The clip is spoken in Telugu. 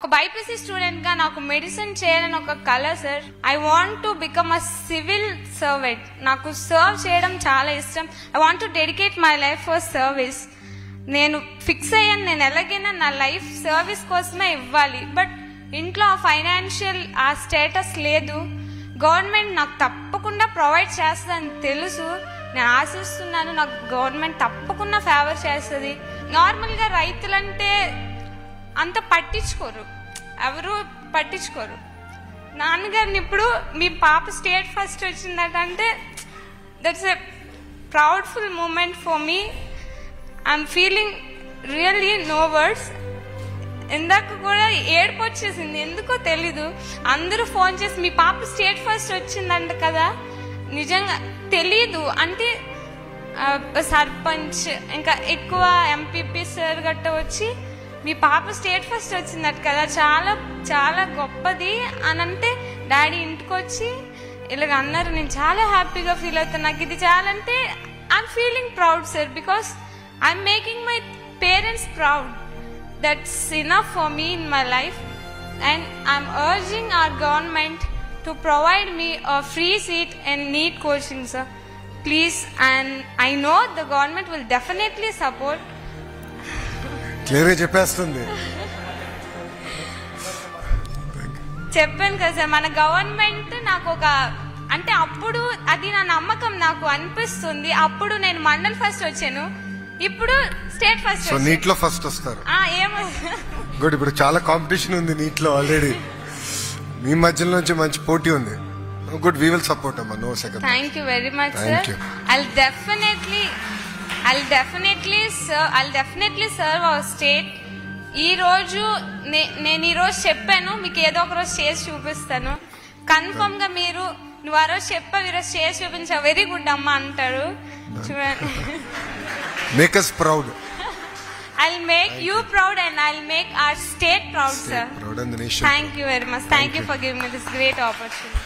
ఒక బైపీసీ స్టూడెంట్ గా నాకు మెడిసిన్ చేయాలని ఒక కళ sir. I want to become a civil servant. నాకు సర్వ్ చేయడం చాలా ఇష్టం. I want to dedicate my life for service. నేను ఫిక్స్ అయ్యాను, నేను ఎలాగైనా నా లైఫ్ సర్వీస్ కోసమే ఇవ్వాలి. బట్ ఇంట్లో ఆ ఫైనాన్షియల్ ఆ స్టేటస్ లేదు. గవర్నమెంట్ నాకు తప్పకుండా ప్రొవైడ్ చేస్తుందని తెలుసు. నేను ఆశిస్తున్నాను నాకు గవర్నమెంట్ తప్పకుండా ఫేవర్ చేస్తుంది. నార్మల్గా రైతులంటే అంత పట్టించుకోరు, ఎవరు పట్టించుకోరు. నాన్నగారిని ఇప్పుడు మీ పాప స్టేట్ ఫస్ట్ వచ్చిందంటే that's a proudful moment for me. I'm feeling really no words. ఇందాక కూడా ఏడుపు వచ్చేసింది, ఎందుకో తెలీదు. అందరూ ఫోన్ చేసి మీ పాప స్టేట్ ఫస్ట్ వచ్చిందంట కదా. నిజంగా తెలీదు అంటే సర్పంచ్ ఇంకా ఎక్కువ ఎంపీపీ సార్ గట్ట వచ్చి మీ పాప స్టేట్ ఫస్ట్ వచ్చిందట కదా, చాలా చాలా గొప్పది అని అంటే డాడీ ఇంటికి వచ్చి ఇలాగ అన్నారు. నేను చాలా హ్యాపీగా ఫీల్ అవుతాను. నాకు ఇది చాలా అంటే I'm feeling proud sir, because I'm making my parents proud. That's enough for me in my life, and I'm urging our government to provide me a free seat in NEET coaching, sir. Please, and I know the government will definitely support. Clear చెప్పేస్తుంది. చెప్పాను కదా సార్, మన గవర్నమెంట్ నాకు ఒక అంటే అప్పుడు అది నా నమ్మకం నాకు అనిపిస్తుంది. అప్పుడు నేను మండల్ ఫస్ట్ వచ్చాను, ఇప్పుడు స్టేట్ ఫస్ట్. సో నీట్ లో ఫస్ట్ వస్తారు. ఏమో గుడ్. ఇప్పుడు చాలా కాంపిటీషన్ ఉంది నీట్ లో ఆల్రెడీ. మీ మధ్యలో నుంచి మంచి పోటీ ఉంది. గుడ్, వీ విల్ సపోర్ట్ అమ్మా, no second. Thank you very much sir. I'll definitely serve our state. ఈ రోజు నేను ఈ రోజు చెప్పాను, మీకు ఏదో ఒక రోజు చేసి చూపిస్తాను. కన్ఫర్మ్ గా మీరు నువ్వు ఆ రోజు చెప్పావు, ఈరోజు చేసి చూపించావు, వెరీ గుడ్ అమ్మా అంటారు. చూడండి. Make us proud. I'll make you proud and I'll make our state proud, sir. Proud and the nation. Thank you very much. Thank you for giving me this great opportunity.